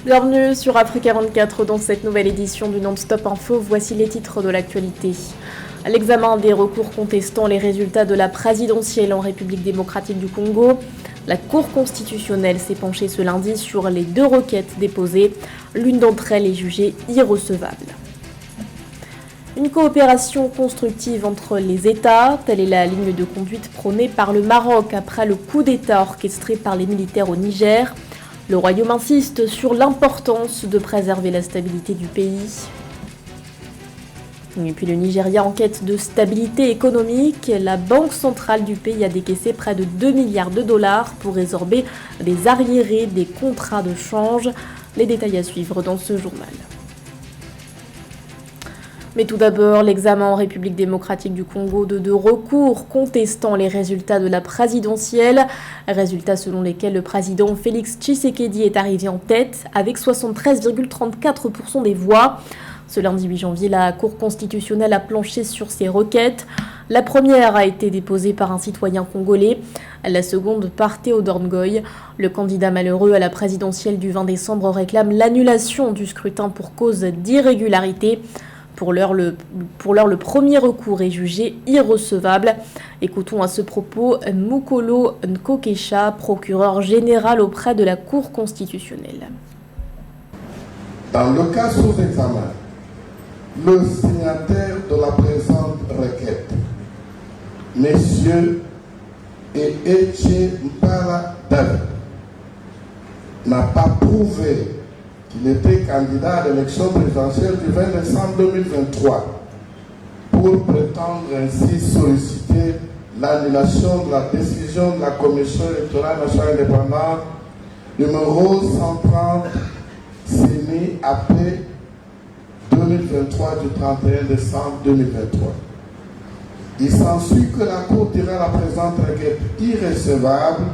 Bienvenue sur Africa 24 dans cette nouvelle édition du Non-Stop Info. Voici les titres de l'actualité. L'examen des recours contestant les résultats de la présidentielle en République démocratique du Congo. La Cour constitutionnelle s'est penchée ce lundi sur les 2 requêtes déposées. L'une d'entre elles est jugée irrecevable. Une coopération constructive entre les États, telle est la ligne de conduite prônée par le Maroc après le coup d'État orchestré par les militaires au Niger. Le Royaume insiste sur l'importance de préserver la stabilité du pays. Et puis le Nigeria en quête de stabilité économique, la banque centrale du pays a décaissé près de 2 milliards de dollars pour résorber des arriérés des contrats de change. Les détails à suivre dans ce journal. Mais tout d'abord, l'examen en République démocratique du Congo de 2 recours contestant les résultats de la présidentielle. Résultats selon lesquels le président Félix Tshisekedi est arrivé en tête avec 73,34% des voix. Ce lundi 8 janvier, la Cour constitutionnelle a planché sur ces requêtes. La première a été déposée par un citoyen congolais, la seconde par Théodore Ngoy. Le candidat malheureux à la présidentielle du 20 décembre réclame l'annulation du scrutin pour cause d'irrégularité. Pour l'heure, le premier recours est jugé irrecevable. Écoutons à ce propos Mukolo Nkokesha, procureur général auprès de la Cour constitutionnelle. Dans le cas sous examen, le signataire de la présente requête, messieurs et Eche Mpala David, n'a pas prouvé qu'il était candidat à l'élection présidentielle du 20 décembre 2023 pour prétendre ainsi solliciter l'annulation de la décision de la Commission électorale nationale indépendante numéro 130 CENI AP 2023 du 31 décembre 2023. Il s'ensuit que la Cour dira la présente requête irrecevable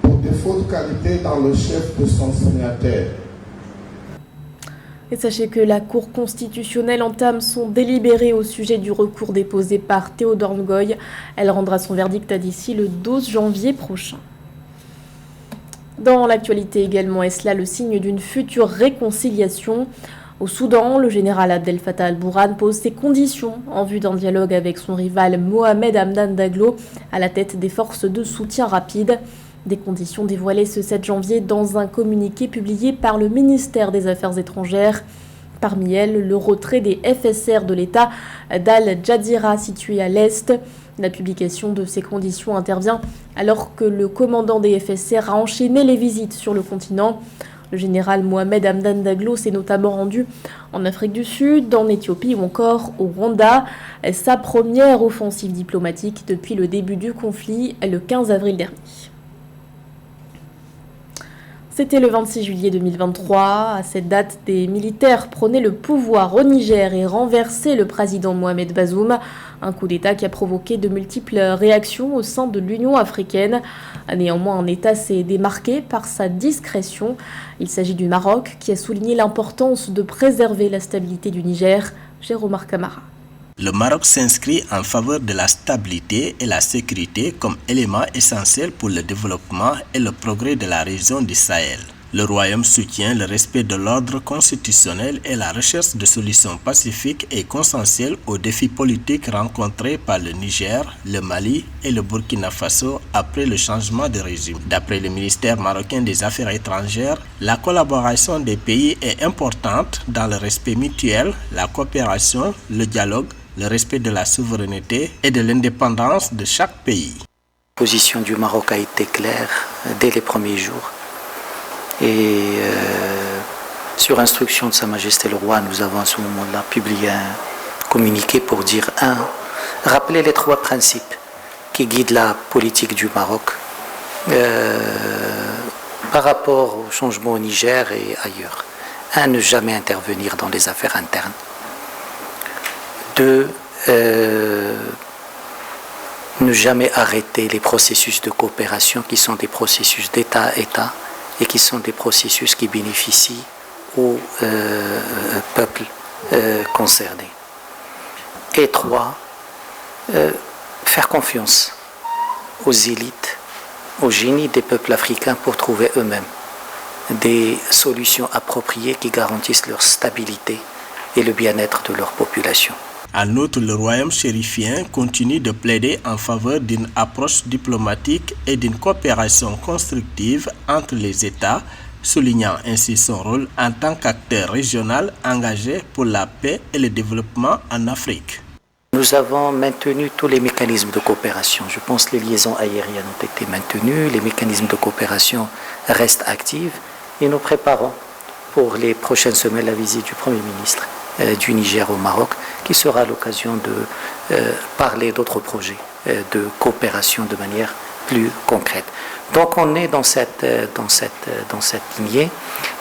pour défaut de qualité dans le chef de son signataire. Et sachez que la Cour constitutionnelle entame son délibéré au sujet du recours déposé par Théodore Ngoy. Elle rendra son verdict d'ici le 12 janvier prochain. Dans l'actualité également, est-ce là le signe d'une future réconciliation ? Au Soudan, le général Abdel Fattah al-Burhan pose ses conditions en vue d'un dialogue avec son rival Mohamed Hamdan Daglo à la tête des forces de soutien rapide. Des conditions dévoilées ce 7 janvier dans un communiqué publié par le ministère des Affaires étrangères. Parmi elles, le retrait des FSR de l'État d'Al-Jazira situé à l'Est. La publication de ces conditions intervient alors que le commandant des FSR a enchaîné les visites sur le continent. Le général Mohamed Hamdan Daglo s'est notamment rendu en Afrique du Sud, en Éthiopie ou encore au Rwanda. Sa première offensive diplomatique depuis le début du conflit, le 15 avril dernier. C'était le 26 juillet 2023. À cette date, des militaires prenaient le pouvoir au Niger et renversaient le président Mohamed Bazoum. Un coup d'État qui a provoqué de multiples réactions au sein de l'Union africaine. Néanmoins, un État s'est démarqué par sa discrétion. Il s'agit du Maroc qui a souligné l'importance de préserver la stabilité du Niger. Jérôme Camara. Le Maroc s'inscrit en faveur de la stabilité et la sécurité comme élément essentiel pour le développement et le progrès de la région du Sahel. Le Royaume soutient le respect de l'ordre constitutionnel et la recherche de solutions pacifiques et consensuelles aux défis politiques rencontrés par le Niger, le Mali et le Burkina Faso après le changement de régime. D'après le ministère marocain des Affaires étrangères, la collaboration des pays est importante dans le respect mutuel, la coopération, le dialogue, le respect de la souveraineté et de l'indépendance de chaque pays. La position du Maroc a été claire dès les premiers jours. Et sur instruction de Sa Majesté le Roi, nous avons à ce moment-là publié un communiqué pour dire rappeler les 3 principes qui guident la politique du Maroc par rapport au changement au Niger et ailleurs. 1, ne jamais intervenir dans les affaires internes. 2, ne jamais arrêter les processus de coopération qui sont des processus d'État à État et qui sont des processus qui bénéficient aux peuples concernés. Et 3, faire confiance aux élites, au génie des peuples africains pour trouver eux-mêmes des solutions appropriées qui garantissent leur stabilité et le bien-être de leur population. En outre, le royaume chérifien continue de plaider en faveur d'une approche diplomatique et d'une coopération constructive entre les États, soulignant ainsi son rôle en tant qu'acteur régional engagé pour la paix et le développement en Afrique. Nous avons maintenu tous les mécanismes de coopération. Je pense que les liaisons aériennes ont été maintenues, les mécanismes de coopération restent actifs et nous préparons pour les prochaines semaines la visite du Premier ministre du Niger au Maroc, qui sera l'occasion de parler d'autres projets de coopération de manière plus concrète. Donc on est dans cette lignée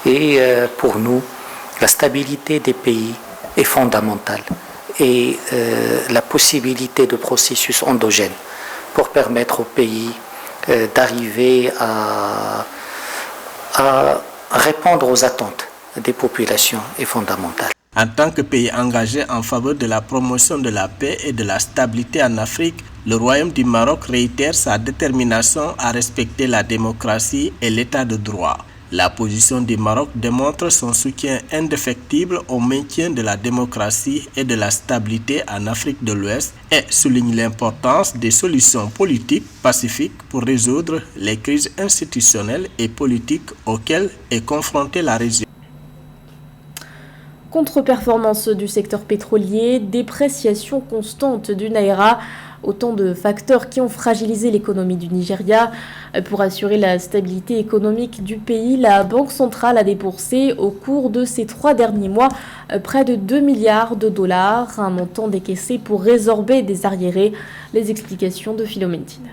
et pour nous, la stabilité des pays est fondamentale et la possibilité de processus endogènes pour permettre au pays d'arriver à répondre aux attentes des populations est fondamentale. En tant que pays engagé en faveur de la promotion de la paix et de la stabilité en Afrique, le Royaume du Maroc réitère sa détermination à respecter la démocratie et l'état de droit. La position du Maroc démontre son soutien indéfectible au maintien de la démocratie et de la stabilité en Afrique de l'Ouest et souligne l'importance des solutions politiques pacifiques pour résoudre les crises institutionnelles et politiques auxquelles est confrontée la région. Contre-performance du secteur pétrolier, dépréciation constante du Naira, autant de facteurs qui ont fragilisé l'économie du Nigeria. Pour assurer la stabilité économique du pays, la Banque centrale a déboursé au cours de ces 3 derniers mois près de 2 milliards de dollars, un montant décaissé pour résorber des arriérés. Les explications de Philomène Tine.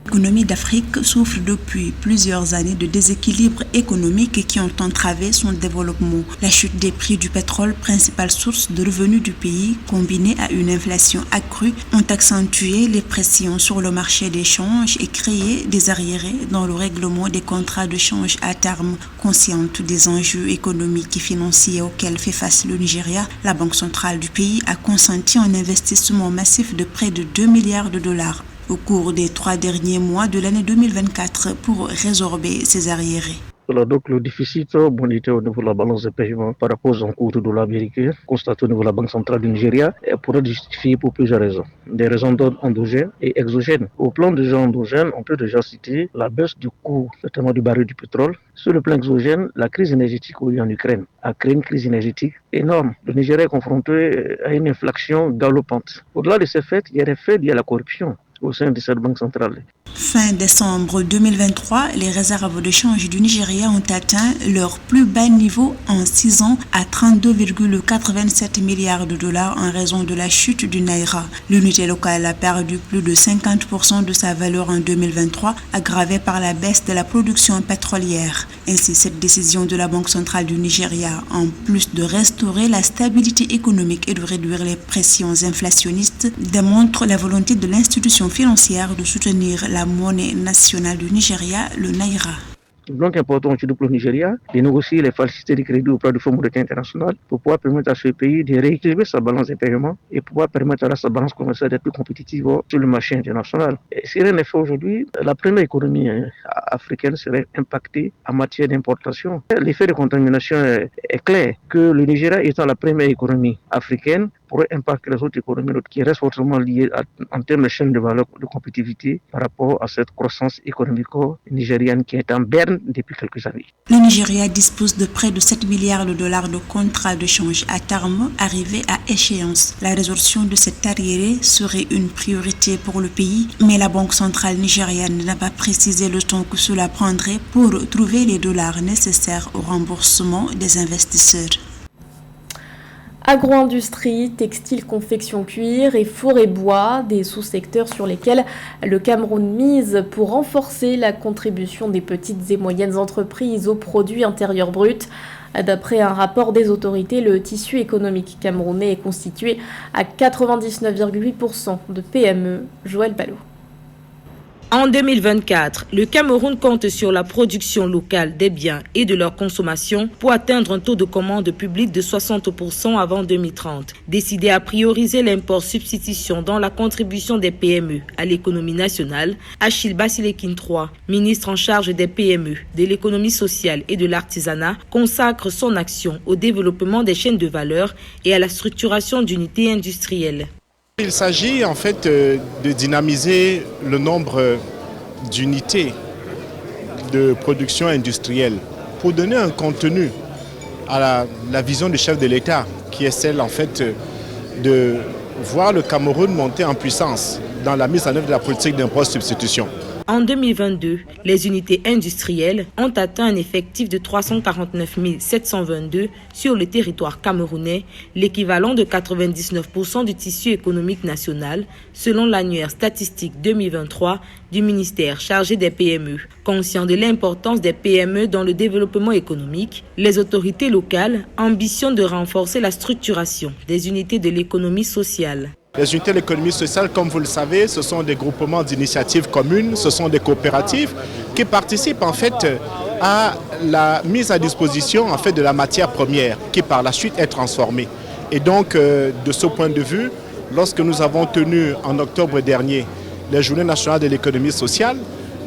L'économie d'Afrique souffre depuis plusieurs années de déséquilibres économiques qui ont entravé son développement. La chute des prix du pétrole, principale source de revenus du pays, combinée à une inflation accrue, ont accentué les pressions sur le marché des changes et créé des arriérés dans le règlement des contrats de change à terme. Consciente des enjeux économiques et financiers auxquels fait face le Nigeria, la Banque centrale du pays a consenti un investissement massif de près de 2 milliards de dollars au cours des 3 derniers mois de l'année 2024 pour résorber ces arriérés. Voilà, donc le déficit monétaire au niveau de la balance de paiement par rapport aux encours de dollar américain constaté au niveau de la Banque centrale du Nigeria pourrait être justifié pour plusieurs raisons. Des raisons d'ordre endogène et exogène. Au plan déjà endogène, on peut déjà citer la baisse du coût, notamment du baril du pétrole. Sur le plan exogène, la crise énergétique en Ukraine a créé une crise énergétique énorme. Le Nigeria est confronté à une inflation galopante. Au-delà de ces faits, il y a des faits liés à la corruption au sein de cette banque centrale. Fin décembre 2023, les réserves de change du Nigeria ont atteint leur plus bas niveau en 6 ans à 32,87 milliards de dollars en raison de la chute du Naira. L'unité locale a perdu plus de 50% de sa valeur en 2023, aggravée par la baisse de la production pétrolière. Ainsi, cette décision de la Banque centrale du Nigeria, en plus de restaurer la stabilité économique et de réduire les pressions inflationnistes, démontre la volonté de l'institution financière de soutenir la monnaie nationale du Nigeria, le Naira. Donc important aussi pour le Nigeria de négocier les facilités de crédit auprès du Fonds monétaire international pour pouvoir permettre à ce pays de rééquilibrer sa balance de paiement et pouvoir permettre à sa balance commerciale d'être plus compétitive sur le marché international. Et si rien n'est fait aujourd'hui, la première économie africaine serait impactée en matière d'importation. L'effet de contamination est clair, que le Nigeria étant la première économie africaine pourrait impacter les autres économies qui restent fortement liées en termes de chaîne de valeur de compétitivité par rapport à cette croissance économique nigériane qui est en berne depuis quelques années. Le Nigeria dispose de près de 7 milliards de dollars de contrats de change à terme arrivés à échéance. La résolution de cet arriéré serait une priorité pour le pays, mais la Banque centrale nigériane n'a pas précisé le temps que cela prendrait pour trouver les dollars nécessaires au remboursement des investisseurs. Agro-industrie, textile, confection, cuir et forêt-bois, des sous-secteurs sur lesquels le Cameroun mise pour renforcer la contribution des petites et moyennes entreprises au produit intérieur brut. D'après un rapport des autorités, le tissu économique camerounais est constitué à 99,8% de PME. Joël Ballot. En 2024, le Cameroun compte sur la production locale des biens et de leur consommation pour atteindre un taux de commande publique de 60% avant 2030. Décidé à prioriser l'import-substitution dans la contribution des PME à l'économie nationale, Achille Basilekin III, ministre en charge des PME, de l'économie sociale et de l'artisanat, consacre son action au développement des chaînes de valeur et à la structuration d'unités industrielles. Il s'agit en fait de dynamiser le nombre d'unités de production industrielle pour donner un contenu à la vision du chef de l'État, qui est celle en fait de voir le Cameroun monter en puissance dans la mise en œuvre de la politique d'impôt-substitution. En 2022, les unités industrielles ont atteint un effectif de 349 722 sur le territoire camerounais, l'équivalent de 99% du tissu économique national, selon l'annuaire statistique 2023 du ministère chargé des PME. Conscient de l'importance des PME dans le développement économique, les autorités locales ambitionnent de renforcer la structuration des unités de l'économie sociale. Les unités de l'économie sociale, comme vous le savez, ce sont des groupements d'initiatives communes, ce sont des coopératives qui participent en fait à la mise à disposition en fait de la matière première qui par la suite est transformée. Et donc de ce point de vue, lorsque nous avons tenu en octobre dernier les Journées nationales de l'économie sociale,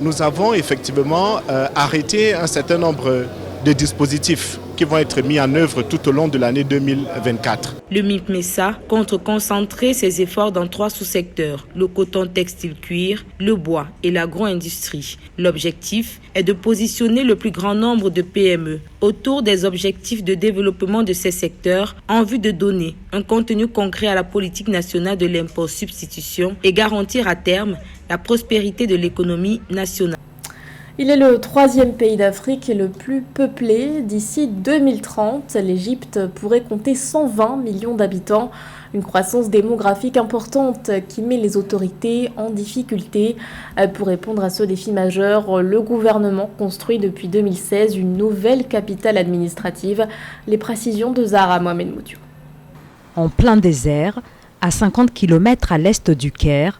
nous avons effectivement arrêté un certain nombre de dispositifs qui vont être mis en œuvre tout au long de l'année 2024. Le MIPMESA compte concentrer ses efforts dans 3 sous-secteurs, le coton textile-cuir, le bois et l'agro-industrie. L'objectif est de positionner le plus grand nombre de PME autour des objectifs de développement de ces secteurs en vue de donner un contenu concret à la politique nationale de l'impôt-substitution et garantir à terme la prospérité de l'économie nationale. Il est le 3e pays d'Afrique le plus peuplé. D'ici 2030, l'Égypte pourrait compter 120 millions d'habitants. Une croissance démographique importante qui met les autorités en difficulté. Pour répondre à ce défi majeur, le gouvernement construit depuis 2016 une nouvelle capitale administrative. Les précisions de Zahra Mohamed Moutiou. En plein désert, à 50 km à l'est du Caire,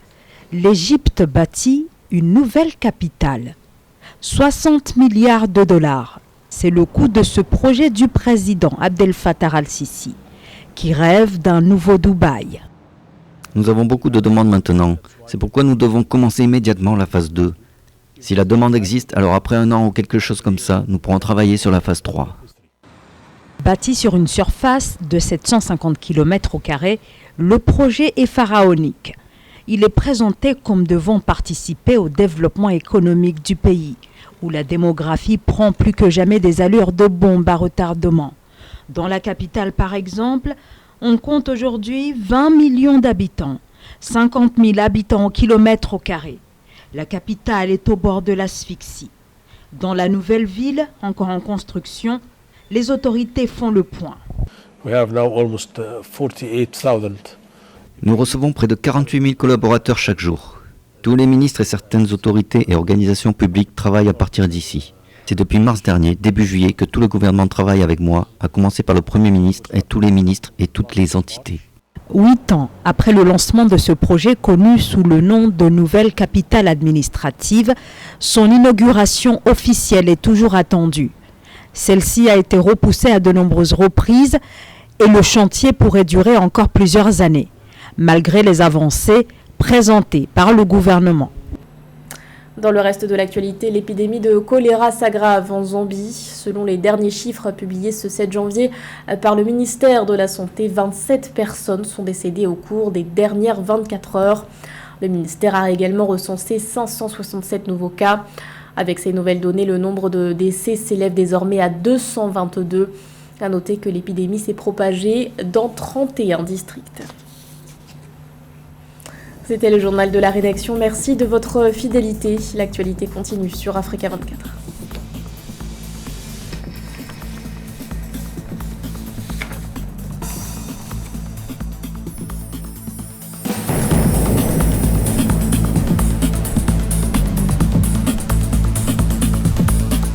l'Égypte bâtit une nouvelle capitale. 60 milliards de dollars. C'est le coût de ce projet du président Abdel Fattah al-Sisi, qui rêve d'un nouveau Dubaï. Nous avons beaucoup de demandes maintenant. C'est pourquoi nous devons commencer immédiatement la phase 2. Si la demande existe, alors après 1 an ou quelque chose comme ça, nous pourrons travailler sur la phase 3. Bâti sur une surface de 750 km², le projet est pharaonique. Il est présenté comme devant participer au développement économique du pays, où la démographie prend plus que jamais des allures de bombe à retardement. Dans la capitale, par exemple, on compte aujourd'hui 20 millions d'habitants, 50 000 habitants au km². La capitale est au bord de l'asphyxie. Dans la nouvelle ville, encore en construction, les autorités font le point. Nous recevons près de 48 000 collaborateurs chaque jour. Tous les ministres et certaines autorités et organisations publiques travaillent à partir d'ici. C'est depuis mars dernier, début juillet, que tout le gouvernement travaille avec moi, à commencer par le Premier ministre et tous les ministres et toutes les entités. 8 ans après le lancement de ce projet connu sous le nom de Nouvelle Capitale Administrative, son inauguration officielle est toujours attendue. Celle-ci a été repoussée à de nombreuses reprises et le chantier pourrait durer encore plusieurs années, malgré les avancées présentées par le gouvernement. Dans le reste de l'actualité, l'épidémie de choléra s'aggrave en Zambie. Selon les derniers chiffres publiés ce 7 janvier par le ministère de la Santé, 27 personnes sont décédées au cours des dernières 24 heures. Le ministère a également recensé 567 nouveaux cas. Avec ces nouvelles données, le nombre de décès s'élève désormais à 222. À noter que l'épidémie s'est propagée dans 31 districts. C'était le journal de la rédaction. Merci de votre fidélité. L'actualité continue sur Africa 24.